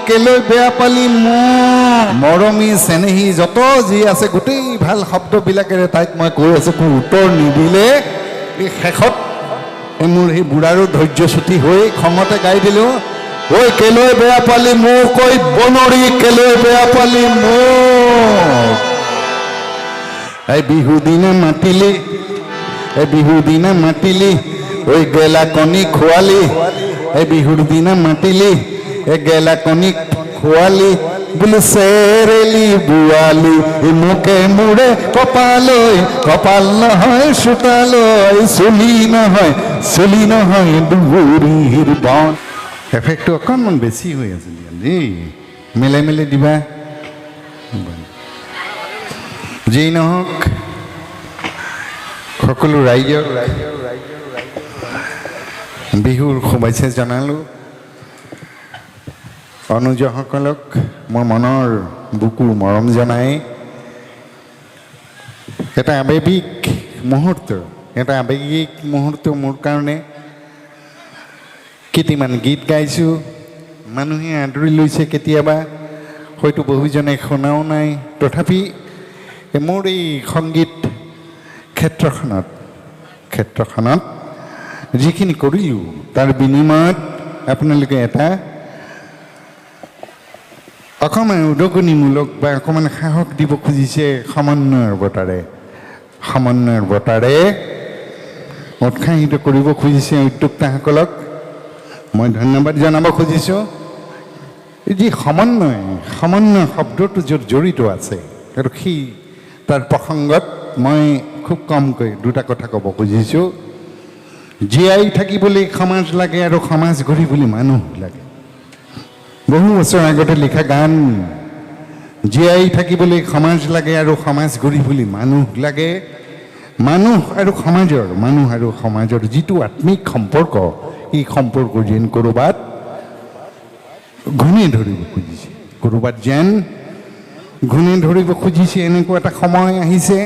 কেলৈ বেয়া পালি মোক মৰমী চেনেহী যত যি আছে গোটেই ভাল শব্দবিলাকেৰে তাইক মই কৈ আছোঁ, কোনো উত্তৰ নিদিলে এই শেষত মোৰ সেই বুঢ়াৰো ধৈৰ্যচ্যুতি হৈ খঙতে গাই দিলোঁ, ঐ কেলৈ বেয়া পালি মোক, ঐ বনৰী কেলৈ বেয়া পালি মোক। এই বিহু দিনা মাতিলি, এই বিহুৰ দিনা মাতিলি, ঐ গেলা কণী খোৱালি, এই বিহুৰ দিনা মাতিলি, এই গেলা কণী খোৱালি, বোলো চেৰেলি বোৱালি মোকে মোৰে কপালৈ, কপাল নহয় চোতালৈ, চুলি নহয় দুবুৰীৰ বন। এফেক্টটো অকণমান বেছি হৈ আছে দেই, মিলাই মিলাই দিবা। যেই নহওক সকলো ৰাইজৰ বিহুৰ শুভেচ্ছা জনালোঁ। অনুজসকলক মোৰ মনৰ বুকুৰ মৰম জনাই এটা আৱেগিক মুহূৰ্ত মোৰ কাৰণে কেইটামান গীত গাইছোঁ, মানুহে আদৰি লৈছে, কেতিয়াবা হয়তো বহুজনে শুনাও নাই। তথাপি মোৰ এই সংগীত ক্ষেত্ৰখনত যিখিনি কৰিলোঁ তাৰ বিনিময়ত আপোনালোকে এটা অকণমান উদগনিমূলক বা অকণমান সাহস দিব খুজিছে সমন্বয়ৰ বতাৰে উৎসাহিত কৰিব খুজিছে উদ্যোক্তাসকলক মই ধন্যবাদ জনাব খুজিছোঁ। যি সমন্বয় শব্দটো য'ত জড়িত আছে আৰু সেই তাৰ প্ৰসংগত মই খুব কমকৈ দুটা কথা ক'ব খুজিছোঁ। জীয়াই থাকিবলৈ সমাজ লাগে আৰু সমাজ গঢ়িবলৈ মানুহ লাগে। বহু বছৰ আগতে লিখা গান, জীয়াই থাকিবলৈ সমাজ লাগে আৰু সমাজ গঢ়িবলৈ মানুহ লাগে। মানুহ আৰু সমাজৰ যিটো আত্মিক সম্পৰ্ক, এই সম্পৰ্ক যেন ক'ৰবাত ঘূণে ধৰিব খুজিছে, এনেকুৱা এটা সময় আহিছে।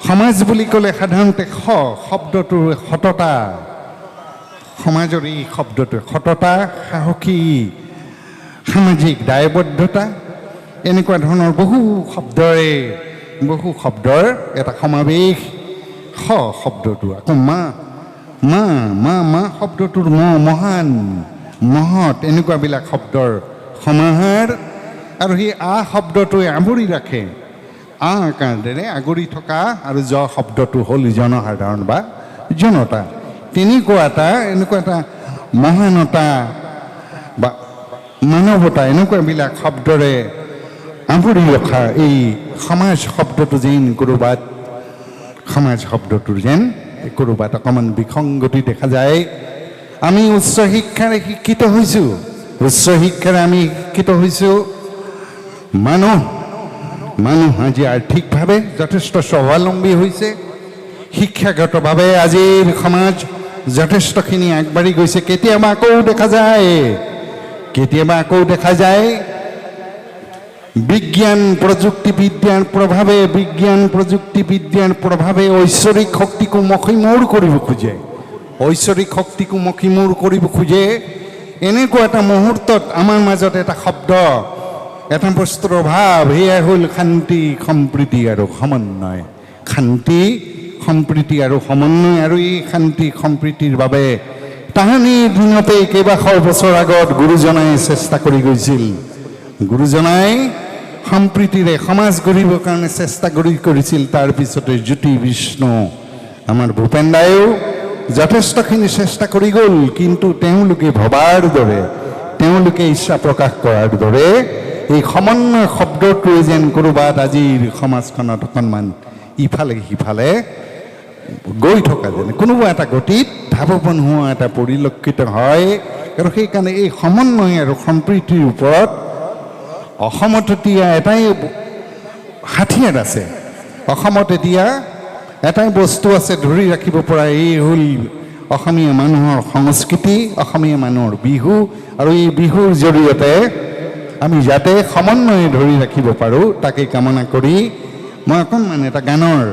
সমাজ বুলি ক'লে সাধাৰণতে শব্দটোৰ সততা, সমাজৰ এই শব্দটোৱে সততা, সাহসী, সামাজিক দায়বদ্ধতা, এনেকুৱা ধৰণৰ বহু শব্দৰ এটা সমাৱেশ। শব্দটো আকৌ মা শব্দটোৰ মহান, মহৎ, এনেকুৱাবিলাক শব্দৰ সমাহাৰ। আৰু সেই শব্দটোৱে আৱৰি ৰাখে, আকাৰেৰে আগুৰি থকা, আৰু শব্দটো হ'ল জনসাধাৰণ বা জনতা। এনেকুৱা এটা মহানতা বা মানৱতা, এনেকুৱাবিলাক শব্দৰে আৱৰি ৰখা এই সমাজ শব্দটোৰ যেন ক'ৰবাত অকণমান বিসংগতি দেখা যায়। আমি উচ্চ শিক্ষাৰে শিক্ষিত হৈছোঁ, মানুহ আজি আৰ্থিকভাৱে যথেষ্ট স্বাৱলম্বী হৈছে, শিক্ষাগতভাৱে আজিৰ সমাজ যথেষ্টখিনি আগবাঢ়ি গৈছে। কেতিয়াবা আকৌ দেখা যায় বিজ্ঞান প্ৰযুক্তিবিদ্যাৰ প্ৰভাৱে ঐশ্বৰিক শক্তিকো মষিমূৰ কৰিব খোজে। এনেকুৱা এটা মুহূৰ্তত আমাৰ মাজত এটা শব্দ, এটা বস্তুৰ অভাৱ, সেয়া হ'ল শান্তি, সম্প্ৰীতি আৰু সমন্বয়। আৰু এই শান্তি সম্প্ৰীতিৰ বাবে তাহানি দিনতে কেইবাশ বছৰ আগত গুৰুজনাই চেষ্টা কৰি গৈছিল। গুৰুজনাই সম্প্ৰীতিৰে সমাজ গঢ়িবৰ কাৰণে চেষ্টা কৰিছিল। তাৰপিছতে জ্যোতি বিষ্ণু আমাৰ ভূপেন দায়েও যথেষ্টখিনি চেষ্টা কৰি গ'ল, কিন্তু তেওঁলোকে ভবাৰ দৰে, তেওঁলোকে ইচ্ছা প্ৰকাশ কৰাৰ দৰে এই সমন্বয় শব্দটোৱে যেন ক'ৰবাত আজিৰ সমাজখনত অকণমান ইফালে সিফালে গৈ থকা যেন কোনোবা এটা গতিত ধাৱমান হোৱা এটা পৰিলক্ষিত হয়। আৰু সেইকাৰণে এই সমন্বয় আৰু সম্প্ৰীতিৰ ওপৰত অসমত এতিয়া এটাই হাথিয়াৰ আছে, অসমত এতিয়া এটাই বস্তু আছে ধৰি ৰাখিব পৰা, এই হ'ল অসমীয়া মানুহৰ সংস্কৃতি, অসমীয়া মানুহৰ বিহু। আৰু এই বিহুৰ জৰিয়তে আমি যাতে সমন্বয় ধৰি ৰাখিব পাৰোঁ, তাকে কামনা কৰি মই অকণমান এটা গানৰ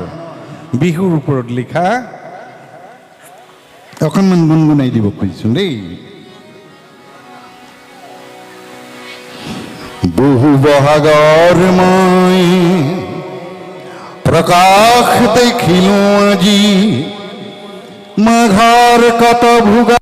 বিহুৰ ওপৰত লিখা অকণমান গুণগুণাই দিব খুজিছোঁ দেই। বহু বহাগৰ মই প্ৰকাশ দেখিলো আজি মাঘৰ কত ভোগা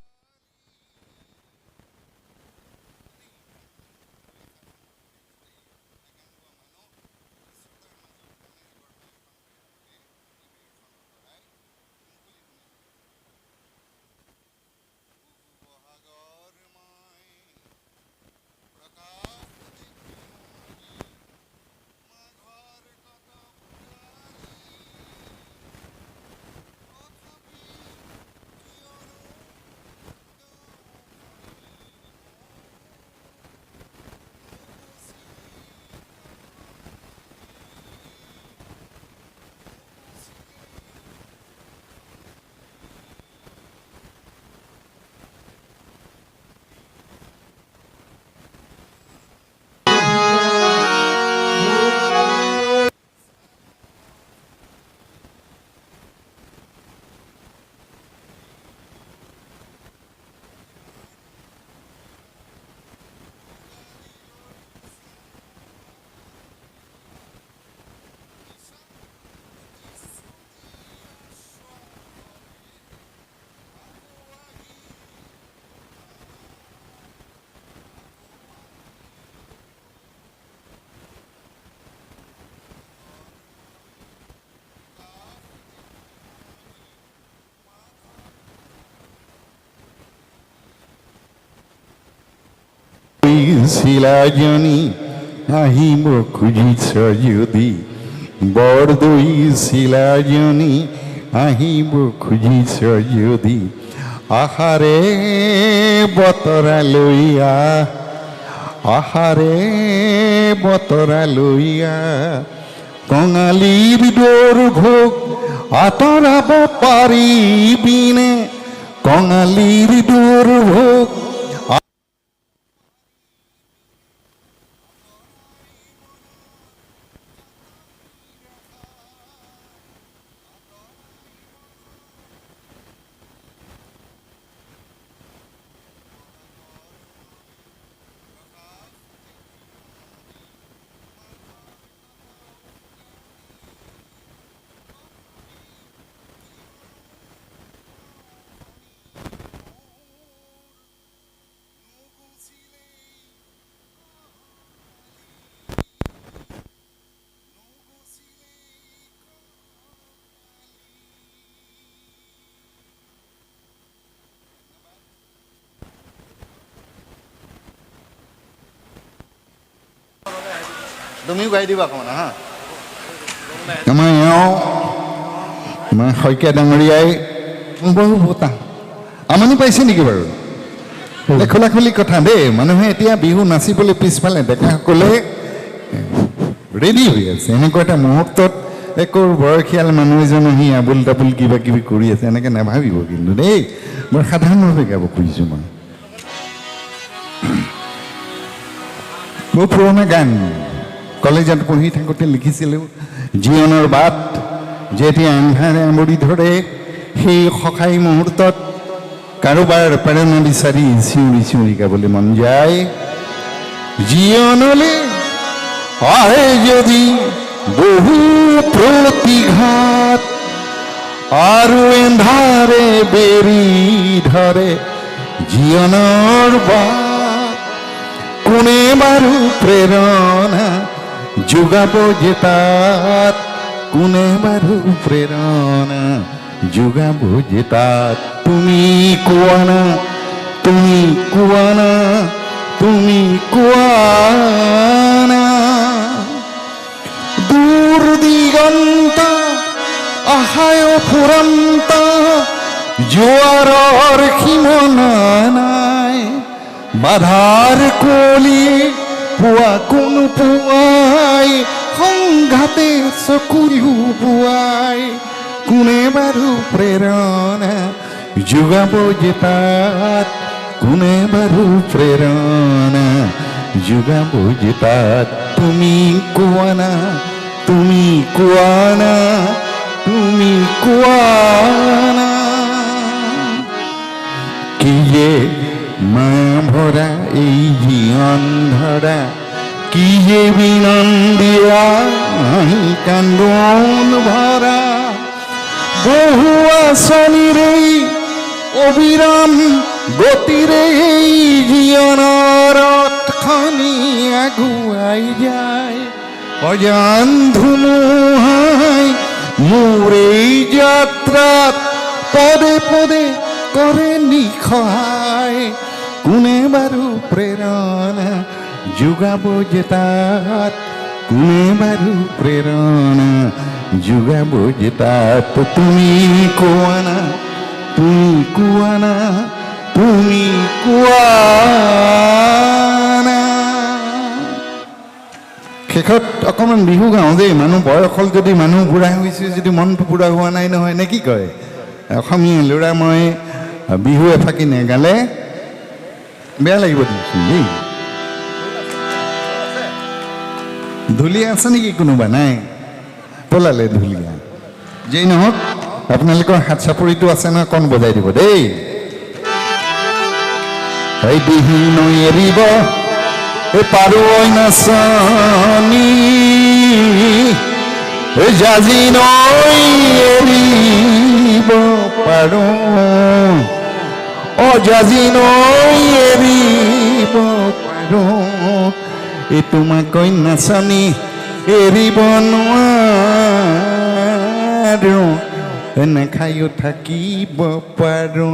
শিলাজনী আহিব খুজিছ যদি বৰদৈ শিলাজনী আহিব খুজিছ যদি আহাৰে বতৰা লৈয়া আহাৰে বতৰা লৈয়া কঙালীৰ দুৰ্ভোগ আঁতৰাব পাৰিবিনে কঙালীৰ দুৰ্ভোগ তুমিও গাই দিবা অকণমান হা আমাৰ এওঁ আমাৰ শইকীয়া ডাঙৰীয়াই বহু বতা আমনি পাইছে নেকি বাৰু খোলা খুলি কথা দেই মানুহে এতিয়া বিহু নাচিবলৈ পিছফালে ডেকাসকলে ৰেডি হৈ আছে এনেকুৱা এটা মুহূৰ্তত একো বয়সীয়াল মানুহ এজন আহি আবুল তাবুল কিবা কিবি কৰি আছে এনেকৈ নাভাবিব কিন্তু দেই বৰ সাধাৰণভাৱে গাব খুজিছোঁ মই বহু পুৰণা গান কলেজত পঢ়ি থাকোঁতে লিখিছিলোঁ জীৱনৰ বাট যেতিয়া আন্ধাৰে আৱৰি ধৰে সেই সখাই মুহূৰ্তত কাৰোবাৰ প্ৰেৰণা বিচাৰি চিঞৰি চিঞৰি গাবলৈ মন যায় জীৱনলৈ আহে যদি বহু প্ৰতিঘাত আৰু এন্ধাৰে বেৰি ধৰে জীৱনৰ বাট কোনে বাৰু প্ৰেৰণা যোগাব যে তাত কোনে বাৰু প্ৰেৰণা যোগাব যে তাত তুমি কোৱা না তুমি কোৱা না তুমি কোৱা না দূৰ দিগন্ত আহায় ফুৰন্ত জোৱাৰৰ সীমনা নাই বাধাৰ কলি পুৱা কোন পুৱাই সংঘাতে চকুলো পুৱাই কোনে বাৰু প্ৰেৰণা যোগাব যে তাত কোনে বাৰু প্ৰেৰণা যোগাব যে তাত তুমি কোৱা না তুমি কোৱা না তুমি কোৱা না কি যে মায়া ভৰা এই জীৱন ধৰা কি যে বিনন্দিয়া কান্দন ভৰা বহু আঁচনিৰে অবিৰাম গতিৰে জীৱনৰ ৰথখনি আগুৱাই যায় অজান ধুমুহাই মোৰ এই যাত্ৰাত পদে পদে কৰে নিসহায় কোনে বাৰু প্ৰেৰণা যোগাব যে তাত কোনে বাৰু প্ৰেৰণা যোগাব যে তাত তুমি কোৱা না তুমি কোৱা না তুমি কোৱা না শেষত অকণমান বিহু গাওঁ দেই মানুহ বয়স হ'ল যদি মানুহ বুঢ়া হৈছে যদি মনটো বুঢ়া হোৱা নাই নহয় নে কি কয় অসমীয়া ল'ৰা মই বিহু এফাকি নেগালে বেয়া লাগিব দিছোঁ দেই ঢুলীয়া আছে নেকি কোনোবা নাই পলালে ঢুলীয়া যেই নহওক আপোনালোকৰ হাত চাপৰিটো আছে নহয় কণ বজাই দিব দেই এই বিহু নৈ এৰিব এই পাৰৈ নাচনি এই জাজি নৈ এৰিব পাৰো অজাজি নৈ এৰিব পাৰো এই তোমাকৈ নাচনি এৰিব নোৱাৰো নেখায়ো থাকিব পাৰো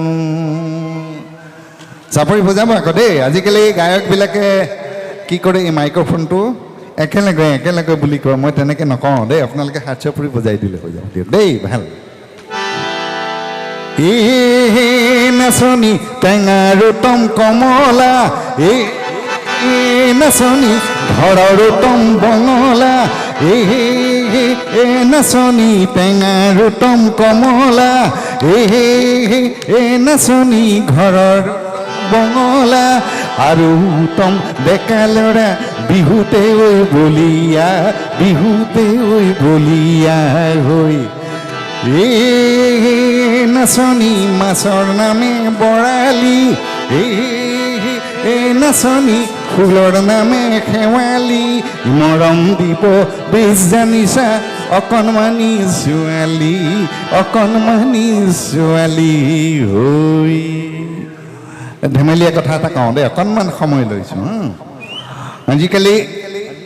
চাপৰি বজাব আকৌ দেই আজিকালি গায়কবিলাকে কি কৰে এই মাইক্ৰফোনটো একেলগে বুলি কয় মই তেনেকৈ নকওঁ দেই আপোনালোকে হাত চাপৰি বজাই দিলে হৈ যাব দিয়ক দেই ভাল নাচনি টেঙাৰ টম কমলা নাচনি ঘৰৰ টম বঙলা নাচনি টেঙাৰ টম কমলা নাচনি ঘৰৰ বঙলা আৰু টম ডেকা ল'ৰা বিহুতে ঐ বলিয়া হৈ নাচনি মাছৰ নামে বৰালি নাচনি ফুলৰ নামে শেৱালি মৰম দিব বেছ জানিছা অকণমানি ছোৱালী হৈ ধেমেলীয়া কথা এটা কওঁ দেই অকণমান সময় লৈছোঁ আজিকালি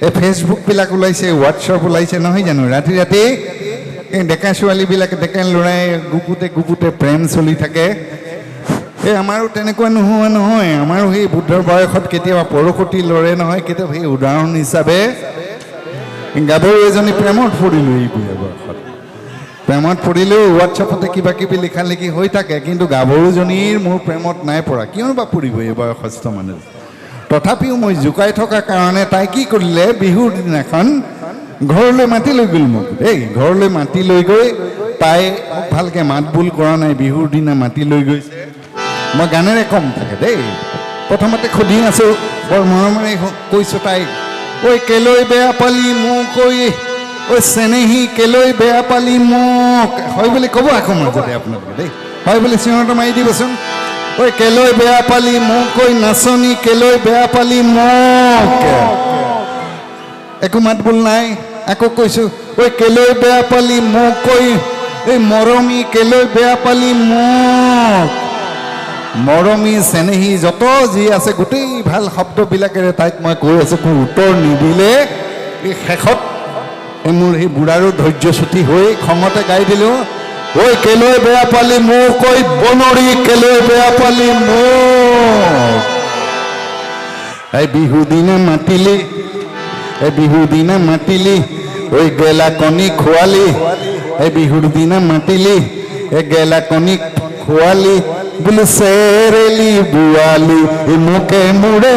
এই ফেচবুকবিলাক ওলাইছে হোৱাটছআপ ওলাইছে নহয় জানো ৰাতি ৰাতি এই ডেকা ছোৱালীবিলাকে ডেকা ল'ৰাই গুপুতে প্ৰেম চলি থাকে এই আমাৰো তেনেকুৱা নোহোৱা নহয় আমাৰো সেই বুদ্ধৰ বয়সত কেতিয়াবা পৰসতি লৰে নহয় কেতিয়াবা সেই উদাহৰণ হিচাপে গাভৰু এজনী প্ৰেমত পৰিলোঁ এই বুঢ়া বয়সত প্ৰেমত পৰিলেও হোৱাটছআপতে কিবা কিবি লিখা লিখি হৈ থাকে কিন্তু গাভৰুজনীৰ মোৰ প্ৰেমত নাই পৰা কিয়নো বা পৰিব এই বয়সস্থ মানুহ তথাপিও মই জোকাই থকা কাৰণে তাই কি কৰিলে বিহুৰ দিনাখন ঘৰলৈ মাতি লৈ গ'ল মোক দেই ঘৰলৈ মাতি লৈ গৈ তাই মোক ভালকৈ মাত বোল কৰা নাই বিহুৰ দিনা মাতি লৈ গৈছে মই গানেৰে কম থাকে দেই প্ৰথমতে সুধি আছোঁ বৰ মৰমেৰে কৈছোঁ তাইক ঐ কেলৈ বেয়া পালি মোক ঐ চেনেহী কেলৈ বেয়া পালি মোক হয় বুলি ক'ব আকৌ মাজতে আপোনালোকে দেই হয় বুলি চিঞৰটো মাৰি দিবচোন ঐ কেলৈ বেয়া পালি মোক ঐ নাচনি কেলৈ বেয়া পালি মোক একো মাত বোল নাই আকৌ কৈছোঁ ঐ কেলৈ বেয়া পালি মোক এই মৰমী কেলৈ বেয়া পালি মোক মৰমী চেনেহী যত যি আছে গোটেই ভাল শব্দবিলাকেৰে তাইক মই কৈ আছোঁ কোনো উত্তৰ নিদিলে এই শেষত মোৰ সেই বুঢ়াৰো ধৈৰ্যচ্যুতি হৈ খঙতে গাই দিলোঁ ঐ কেলৈ বেয়া পালি মোক ঐ বনৰী কেলৈ বেয়া পালি মোক এই বিহুৰ দিনা মাতিলি ঐ গেলা কণী খোৱালি এই বিহুৰ দিনা মাতিলি এই গেলা কণী খোৱালি বোলো চেৰেলি বোৱালি মোকে মোৰে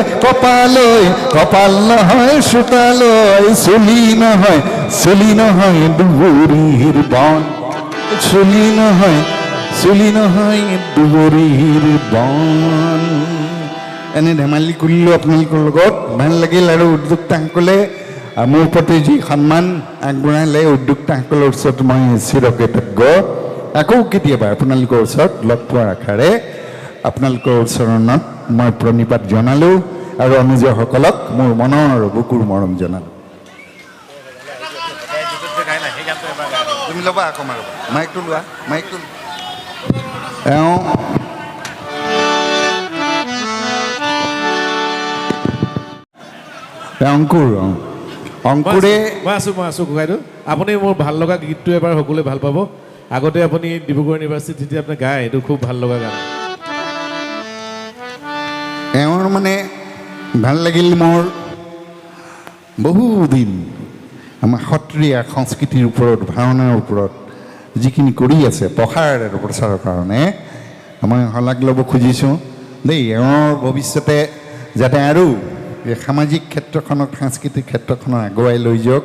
কপাল নহয় চোতালৈ চুলি নহয় দুবৰিৰ বন চুলি নহয় দুবৰিৰ বন এনে ধেমালি কৰিলোঁ আপোনালোকৰ লগত ভাল লাগিল আৰু উদ্যোক্তাসকলে মোৰ প্ৰতি যি সন্মান আগবঢ়ালে উদ্যোক্তাসকলৰ ওচৰত মই চিৰকৃতজ্ঞ আকৌ কেতিয়াবা আপোনালোকৰ ওচৰত লগ পোৱাৰ আশাৰে আপোনালোকৰ চৰণত মই প্ৰণিপাত জনালোঁ আৰু অনুজসকলক মোৰ মনৰ বুকুৰ মৰম জনালোঁ। তুমি ল'বা আকৌ মাৰিবা, মাইকটো লোৱা, মাইকটো অংকুৰ অংকুৰে মই আছোঁ ককাইদেউ। আপুনি মোৰ ভাল লগা গীতটো এবাৰ সকলোৱে ভাল পাব। আগতে আপুনি ডিব্ৰুগড় ইউনিভাৰ্চিটিত আপুনি গায়, এইটো খুব ভাল লগা গান। এওঁৰ মানে ভাল লাগিল মোৰ বহুদিন আমাৰ সত্ৰীয়া সংস্কৃতিৰ ওপৰত, ভাওনাৰ ওপৰত যিখিনি কৰি আছে প্ৰসাৰ আৰু প্ৰচাৰৰ কাৰণে মই শলাগ ল'ব খুজিছোঁ দেই। এওঁৰ ভৱিষ্যতে যাতে আৰু এই সামাজিক ক্ষেত্ৰখনক, সাংস্কৃতিক ক্ষেত্ৰখনক আগুৱাই লৈ যাওক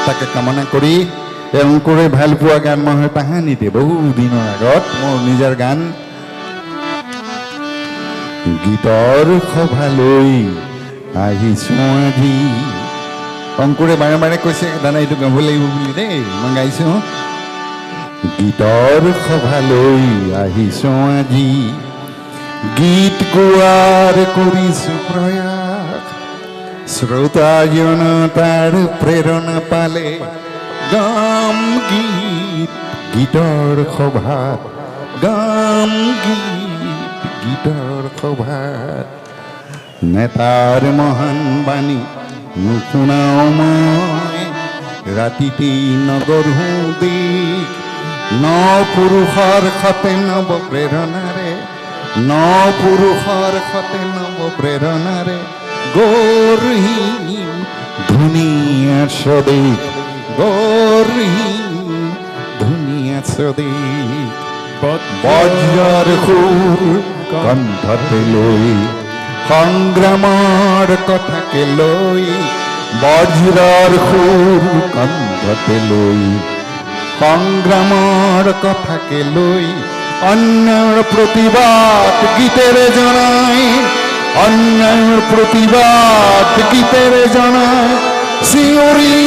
তাকে কামনা কৰি এওঁকৰে ভাল পোৱা গান মই তাহানিতে বহুদিনৰ আগত মোৰ নিজৰ গান গীতৰ সভালৈ আহিছোঁ আজি। অংকুৰে বাৰে বাৰে কৈছে দাদা এইটো গাব লাগিব বুলি দেই, মই গাইছোঁ গীতৰ সভালৈ আহিছোঁ আজি, গীত গোৱাৰ কৰিছোঁ প্ৰয়াস, শ্ৰোতা জনতাৰ প্ৰেৰণা পালে গাম গীত গীতৰ সভাত, গাম গীত গীতৰ সভাত, নেতাৰ মহান বাণী নুশুনাও মই, ৰাতিতেই নগঢ়ো দিশ, ন পুৰুষৰ সতে নৱ প্ৰেৰণাৰে, ন পুৰুষৰ সতে নৱ প্ৰেৰণাৰে গৌৰহীন ধুনীয়া স্বদেশ, গৌৰহীন ধুনীয়া স্বদেশ, বজ্ৰৰ সুৰ কণ্ঠতে লৈ সংগ্ৰামৰ কথাকে লৈ, বজ্ৰৰ সুৰ কণ্ঠতে লৈ সংগ্ৰামৰ কথাকে লৈ, অন্যায়ৰ প্ৰতিবাদ গীতেৰে জনাই, অন্যায়ৰ প্ৰতিবাদ গীতেৰে জনাই, চিঞৰি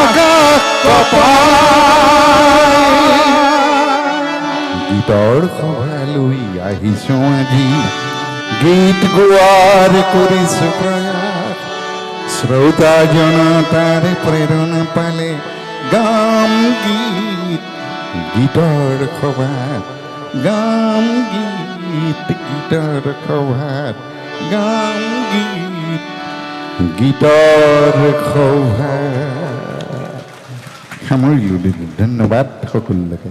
আকাশ কঁপাই গীতৰ সভালৈ আহিছোঁ আজি, গীত গোৱাৰ কৰিছোঁ প্ৰয়াস, শ্ৰোতা জনতাৰ প্ৰেৰণা পালে গাম গীত গীতৰ সভাত, গাম গীত গীতৰ সভাত, গাম গীত গীতৰ সভাত। সামৰিলোঁ, ধন্যবাদ সকলোকে।